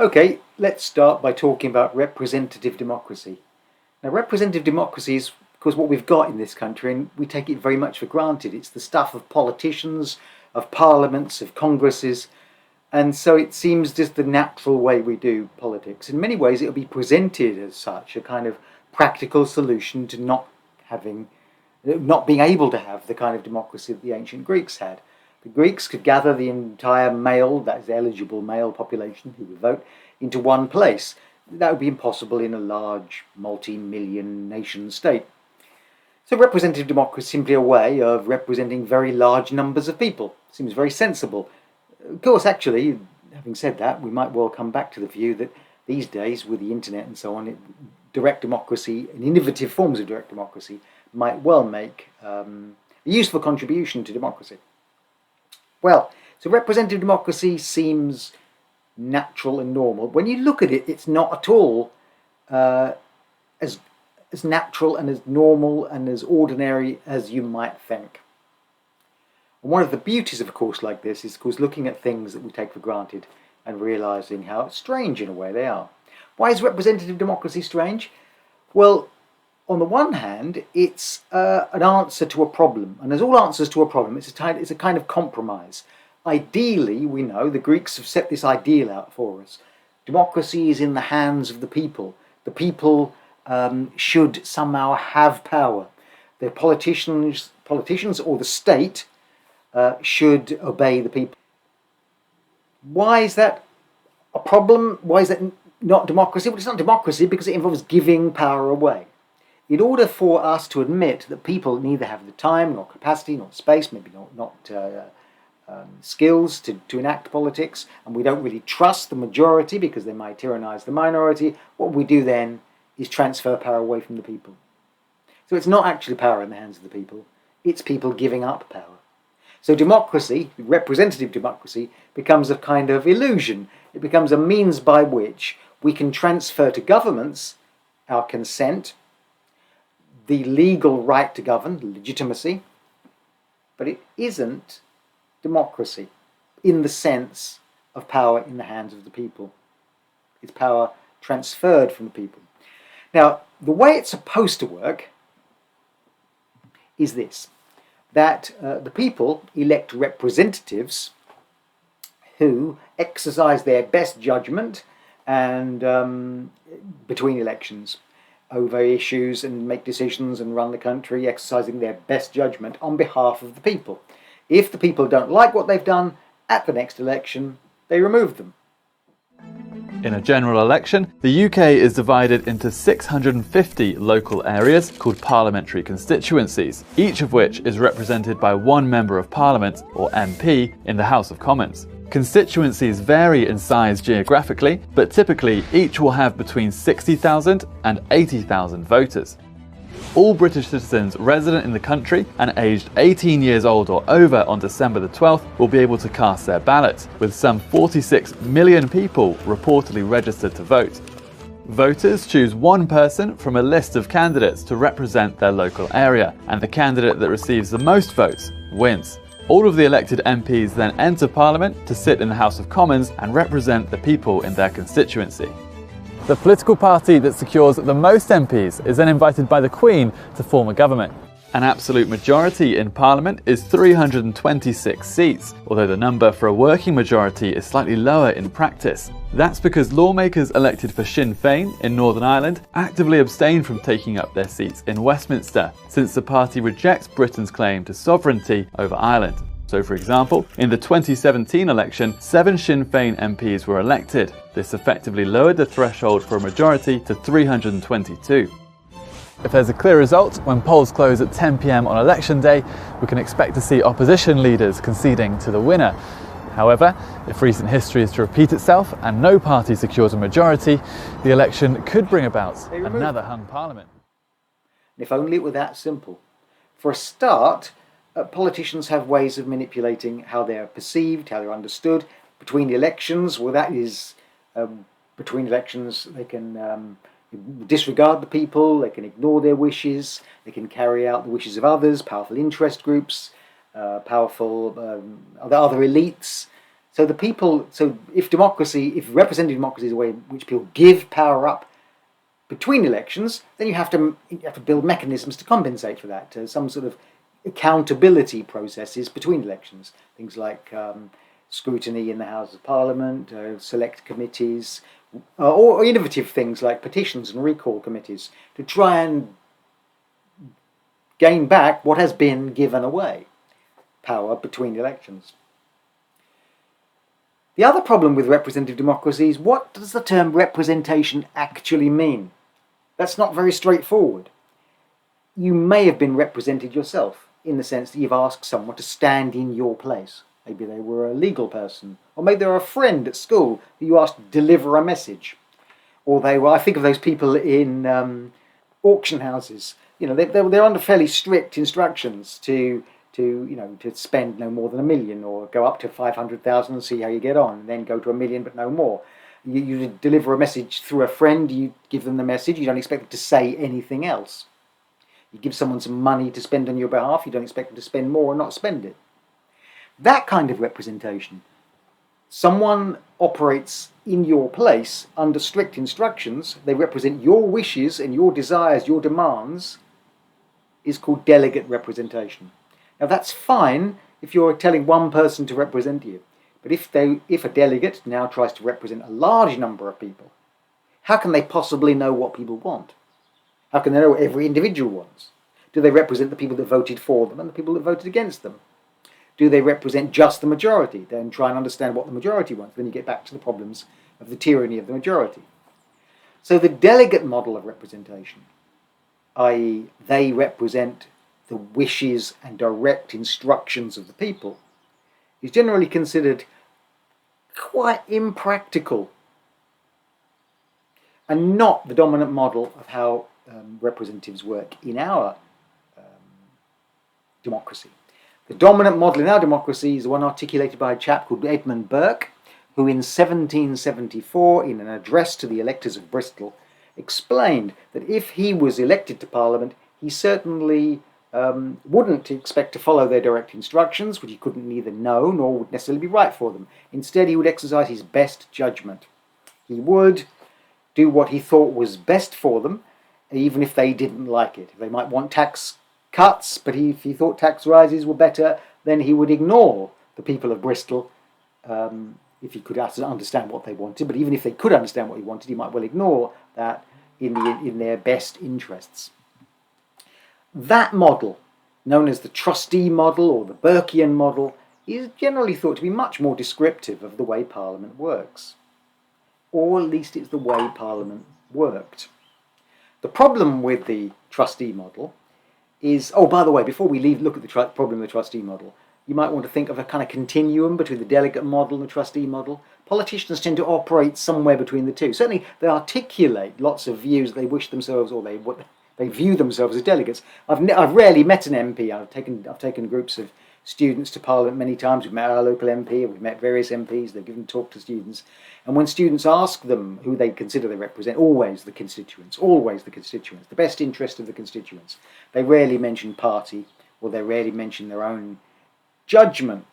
Okay, let's start by talking about representative democracy. Now, representative democracy is, of course, what we've got in this country, and we take it very much for granted. It's the stuff of politicians, of parliaments, of congresses, and so it seems just the natural way we do politics. In many ways, it'll be presented as such, a kind of practical solution to not being able to have the kind of democracy that the ancient Greeks had. The Greeks could gather the entire male, that is eligible male population who would vote, into one place. That would be impossible in a large multi-million nation state. So representative democracy is simply a way of representing very large numbers of people. Seems very sensible. Of course, actually, having said that, we might well come back to the view that these days, with the internet and so on, direct democracy and innovative forms of direct democracy might well make a useful contribution to democracy. Well, so representative democracy seems natural and normal. When you look at it, it's not at all as natural and as normal and as ordinary as you might think. And one of the beauties of a course like this is, of course, looking at things that we take for granted and realising how strange in a way they are. Why is representative democracy strange? Well, on the one hand, it's an answer to a problem, and as all answers to a problem, it's a kind of compromise. Ideally, we know, the Greeks have set this ideal out for us. Democracy is in the hands of the people. The people should somehow have power. The politicians or the state should obey the people. Why is that a problem? Why is that not democracy? Well, it's not democracy because it involves giving power away. In order for us to admit that people neither have the time, nor capacity, nor space, maybe not skills to enact politics, and we don't really trust the majority because they might tyrannize the minority, what we do then is transfer power away from the people. So it's not actually power in the hands of the people, it's people giving up power. So democracy, representative democracy, becomes a kind of illusion. It becomes a means by which we can transfer to governments our consent, the legal right to govern, legitimacy, but it isn't democracy in the sense of power in the hands of the people. It's power transferred from the people. Now, the way it's supposed to work is this, that the people elect representatives who exercise their best judgment and between elections over issues and make decisions and run the country, exercising their best judgment on behalf of the people. If the people don't like what they've done, at the next election, they remove them. In a general election, the UK is divided into 650 local areas called parliamentary constituencies, each of which is represented by one Member of Parliament, or MP, in the House of Commons. Constituencies vary in size geographically, but typically each will have between 60,000 and 80,000 voters. All British citizens resident in the country and aged 18 years old or over on December the 12th will be able to cast their ballot, with some 46 million people reportedly registered to vote. Voters choose one person from a list of candidates to represent their local area, and the candidate that receives the most votes wins. All of the elected MPs then enter Parliament to sit in the House of Commons and represent the people in their constituency. The political party that secures the most MPs is then invited by the Queen to form a government. An absolute majority in Parliament is 326 seats, although the number for a working majority is slightly lower in practice. That's because lawmakers elected for Sinn Féin in Northern Ireland actively abstain from taking up their seats in Westminster, since the party rejects Britain's claim to sovereignty over Ireland. So, for example, in the 2017 election, 7 Sinn Féin MPs were elected. This effectively lowered the threshold for a majority to 322. If there's a clear result, when polls close at 10 p.m. on election day, we can expect to see opposition leaders conceding to the winner. However, if recent history is to repeat itself and no party secures a majority, the election could bring about another hung parliament. If only it were that simple. For a start, politicians have ways of manipulating how they're perceived, how they're understood. Between the elections, well, that is, between elections, they can disregard the people, they can ignore their wishes, they can carry out the wishes of others, powerful interest groups, powerful other elites. So if representative democracy is a way in which people give power up between elections, then you have to build mechanisms to compensate for that, some sort of accountability processes between elections, things like scrutiny in the House of Parliament, select committees, or innovative things like petitions and recall committees to try and gain back what has been given away, power between elections. The other problem with representative democracy is, what does the term representation actually mean? That's not very straightforward. You may have been represented yourself, in the sense that you've asked someone to stand in your place. Maybe they were a legal person, or maybe they were a friend at school that you asked to deliver a message. Or I think of those people in auction houses. They're under fairly strict instructions to spend no more than $1 million, or go up to 500,000 and see how you get on, and then go to $1 million but no more. You deliver a message through a friend, you give them the message, you don't expect them to say anything else. You give someone some money to spend on your behalf, you don't expect them to spend more or not spend it. That kind of representation, someone operates in your place under strict instructions, they represent your wishes and your desires, your demands, is called delegate representation. Now that's fine if you're telling one person to represent you. But if a delegate now tries to represent a large number of people, how can they possibly know what people want? How can they know what every individual wants? Do they represent the people that voted for them and the people that voted against them? Do they represent just the majority? Then try and understand what the majority wants. Then you get back to the problems of the tyranny of the majority. So the delegate model of representation, i.e. they represent the wishes and direct instructions of the people, is generally considered quite impractical and not the dominant model of how representatives work in our democracy. The dominant model in our democracy is the one articulated by a chap called Edmund Burke, who in 1774, in an address to the electors of Bristol, explained that if he was elected to Parliament, he certainly wouldn't expect to follow their direct instructions, which he couldn't neither know nor would necessarily be right for them. Instead, he would exercise his best judgment. He would do what he thought was best for them, even if they didn't like it. They might want tax cuts, but if he thought tax rises were better, then he would ignore the people of Bristol if he could understand what they wanted. But even if they could understand what he wanted, he might well ignore that in their best interests. That model, known as the Trustee Model or the Burkean model, is generally thought to be much more descriptive of the way Parliament works. Or at least it's the way Parliament worked. The problem with the Trustee Model is, by the way, before we look at the problem of the Trustee Model, you might want to think of a kind of continuum between the Delegate Model and the Trustee Model. Politicians tend to operate somewhere between the two. Certainly they articulate lots of views they wish themselves, or they view themselves as delegates. I've rarely met an MP. I've taken groups of students to Parliament many times. We've met our local MP, we've met various MPs, they've given talk to students. And when students ask them who they consider they represent, always the constituents, the best interest of the constituents. They rarely mention party, or they rarely mention their own judgment.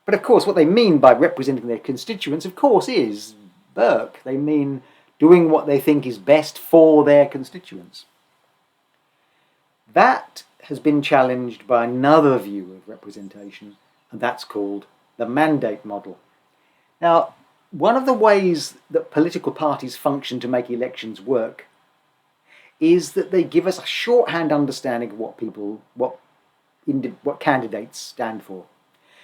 But of course, what they mean by representing their constituents, of course, is Burke. They mean doing what they think is best for their constituents. That has been challenged by another view of representation, and that's called the mandate model. Now, one of the ways that political parties function to make elections work is that they give us a shorthand understanding of what candidates stand for.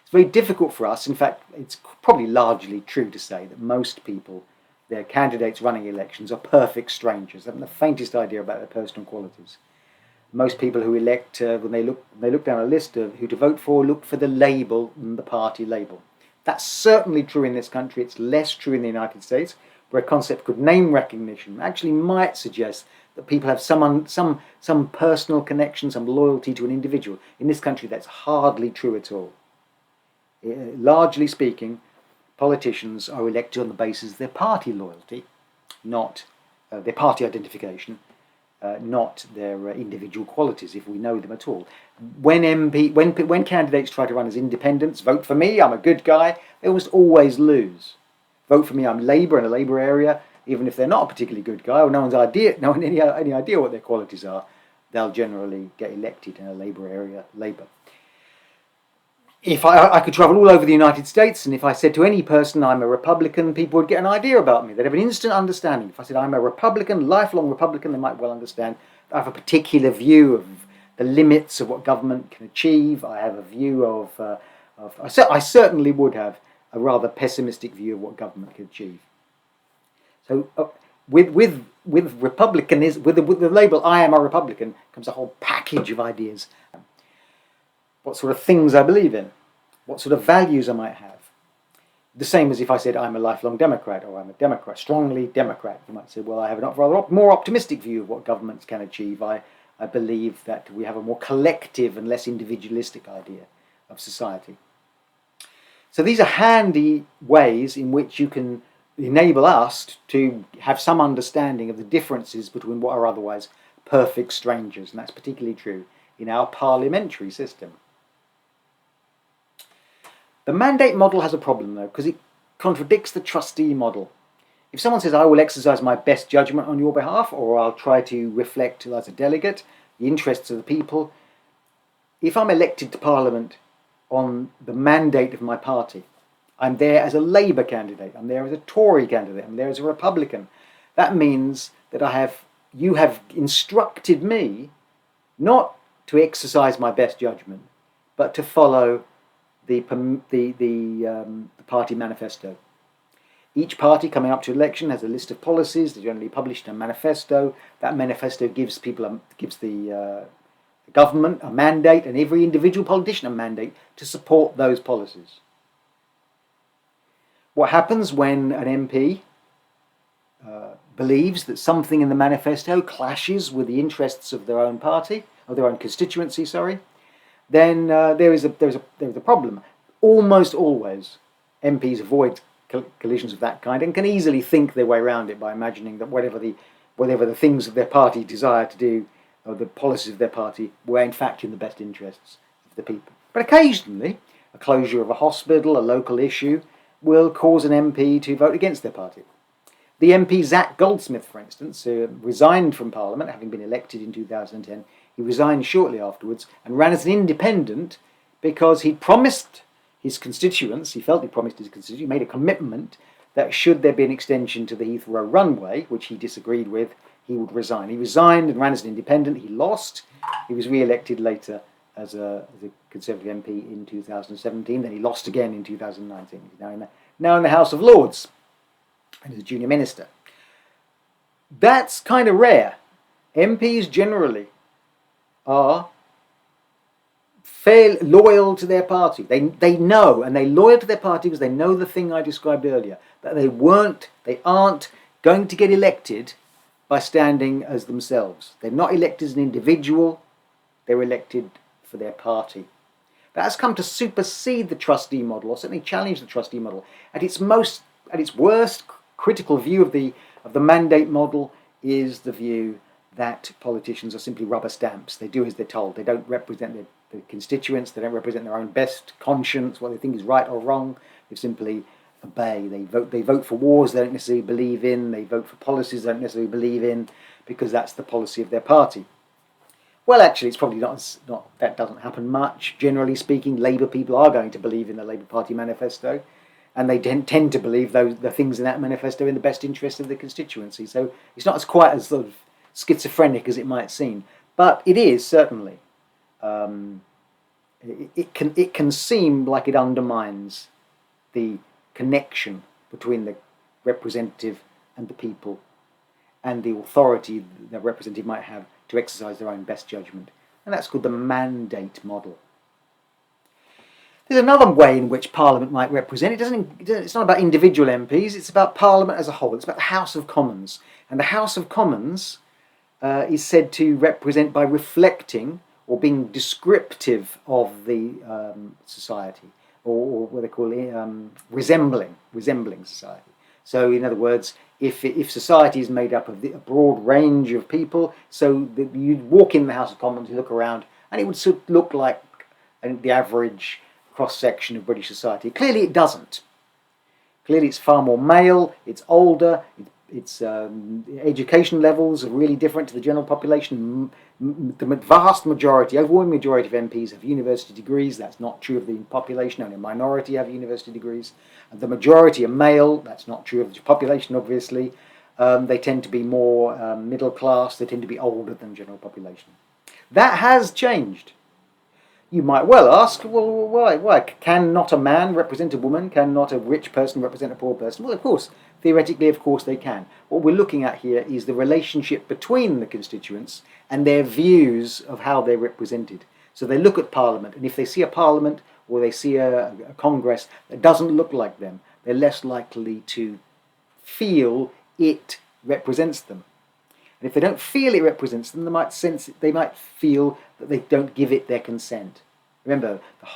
It's very difficult for us. In fact, it's probably largely true to say that most people, their candidates running elections, are perfect strangers. They haven't the faintest idea about their personal qualities. Most people who elect, when they look down a list of who to vote for, look for the label and the party label. That's certainly true in this country. It's less true in the United States, where a concept called name recognition actually might suggest that people have some personal connection, some loyalty to an individual. In this country, that's hardly true at all. Largely speaking, politicians are elected on the basis of their party loyalty, not their party identification, not their individual qualities, if we know them at all. When candidates try to run as independents, vote for me, I'm a good guy, they almost always lose. Vote for me, I'm Labour in a Labour area, even if they're not a particularly good guy, or no one any idea what their qualities are, they'll generally get elected in a Labour area, Labour. If I could travel all over the United States, and if I said to any person I'm a Republican, people would get an idea about me. They'd have an instant understanding. If I said I'm a Republican, lifelong Republican, they might well understand. I have a particular view of the limits of what government can achieve. I have a view of I certainly would have a rather pessimistic view of what government can achieve. So with republicanism, with the label "I am a Republican" comes a whole package of ideas. What sort of things I believe in, what sort of values I might have. The same as if I said I'm a lifelong Democrat, or I'm a Democrat, strongly Democrat. You might say, well, I have a rather more optimistic view of what governments can achieve. I believe that we have a more collective and less individualistic idea of society. So these are handy ways in which you can enable us to have some understanding of the differences between what are otherwise perfect strangers, and that's particularly true in our parliamentary system. The mandate model has a problem, though, because it contradicts the trustee model. If someone says, I will exercise my best judgment on your behalf, or I'll try to reflect as a delegate the interests of the people, if I'm elected to Parliament on the mandate of my party, I'm there as a Labour candidate, I'm there as a Tory candidate, I'm there as a Republican. That means that you have instructed me not to exercise my best judgment, but to follow the party manifesto. Each party coming up to election has a list of policies. They're generally published in a manifesto. That manifesto gives the government a mandate, and every individual politician a mandate to support those policies. What happens when an MP believes that something in the manifesto clashes with the interests of their own party, of their own constituency, then there is a problem. Almost always, MPs avoid collisions of that kind and can easily think their way around it by imagining that whatever the things of their party desire to do, or the policies of their party, were in fact in the best interests of the people. But occasionally, a closure of a hospital, a local issue, will cause an MP to vote against their party. The MP Zach Goldsmith, for instance, resigned from Parliament, having been elected in 2010. He resigned shortly afterwards and ran as an independent because he promised his constituents, he made a commitment that should there be an extension to the Heathrow runway, which he disagreed with, he would resign. He resigned and ran as an independent. He lost. He was re-elected later as a Conservative MP in 2017. Then he lost again in 2019. He's now in the House of Lords and is a junior minister. That's kind of rare. MPs generally are fairly loyal to their party. They know, and they're loyal to their party because they know the thing I described earlier, that they aren't going to get elected by standing as themselves. They're not elected as an individual, they're elected for their party. That has come to supersede the trustee model, or certainly challenge the trustee model. At its worst critical view of the mandate model is the view that politicians are simply rubber stamps. They do as they're told. They don't represent their constituents. They don't represent their own best conscience, what they think is right or wrong. They simply obey. They vote for wars they don't necessarily believe in. They vote for policies they don't necessarily believe in because that's the policy of their party. Well, actually, it's probably not that doesn't happen much. Generally speaking, Labour people are going to believe in the Labour Party manifesto, and they tend to believe the things in that manifesto in the best interest of the constituency. So it's not quite as sort of schizophrenic as it might seem, but it is certainly. It can seem like it undermines the connection between the representative and the people, and the authority the representative might have to exercise their own best judgment, and that's called the mandate model. There's another way in which Parliament might represent. It's not about individual MPs, it's about Parliament as a whole. It's about the House of Commons. And the House of Commons is said to represent by reflecting or being descriptive of the society, or what they call resembling society. So in other words, if society is made up of a broad range of people, so that you'd walk in the House of Commons, you look around, and it would sort of look like the average cross-section of British society. Clearly it doesn't. Clearly it's far more male, it's older, its education levels are really different to the general population. The vast majority, overwhelming majority of MPs have university degrees. That's not true of the population. Only a minority have university degrees. And the majority are male. That's not true of the population, obviously. They tend to be more middle class. They tend to be older than the general population. That has changed. You might well ask, well, why? Can not a man represent a woman? Can not a rich person represent a poor person? Well, of course, theoretically, of course they can. What we're looking at here is the relationship between the constituents and their views of how they're represented. So they look at Parliament, and if they see a Parliament or they see a Congress that doesn't look like them, they're less likely to feel it represents them. And if they don't feel it represents them, they might feel that they don't give it their consent. Remember, the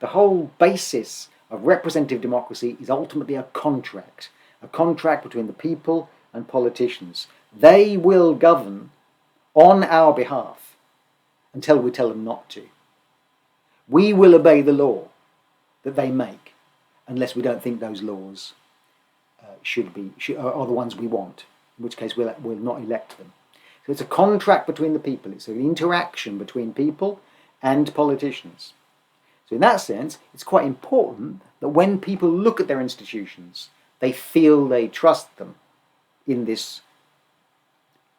whole basis of representative democracy is ultimately a contract between the people and politicians. They will govern on our behalf until we tell them not to. We will obey the law that they make unless we don't think those laws are the ones we want, in which case we'll not elect them. So it's a contract between the people. It's an interaction between people and politicians. So in that sense, it's quite important that when people look at their institutions, they feel they trust them in this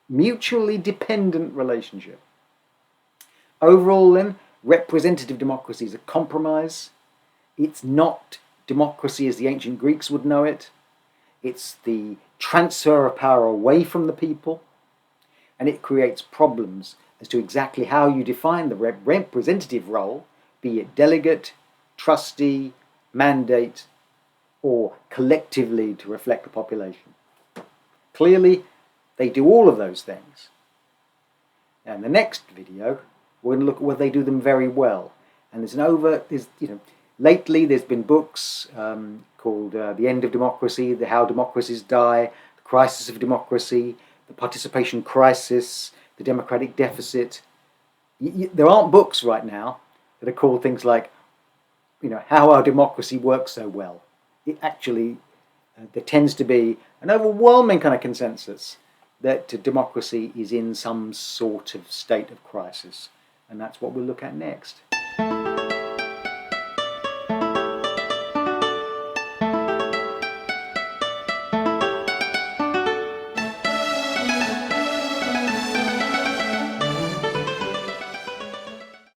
mutually dependent relationship. Overall then, representative democracy is a compromise. It's not democracy as the ancient Greeks would know it. It's the transfer of power away from the people, and it creates problems as to exactly how you define the representative role, be it delegate, trustee, mandate, or collectively to reflect the population. Clearly, they do all of those things. Now, in the next video, we're going to look at whether they do them very well. And lately there's been books called The End of Democracy, How Democracies Die, The Crisis of Democracy, The Participation Crisis, The Democratic Deficit. There aren't books right now that are called things like, How Our Democracy Works So Well. It actually, there tends to be an overwhelming kind of consensus that democracy is in some sort of state of crisis. And that's what we'll look at next.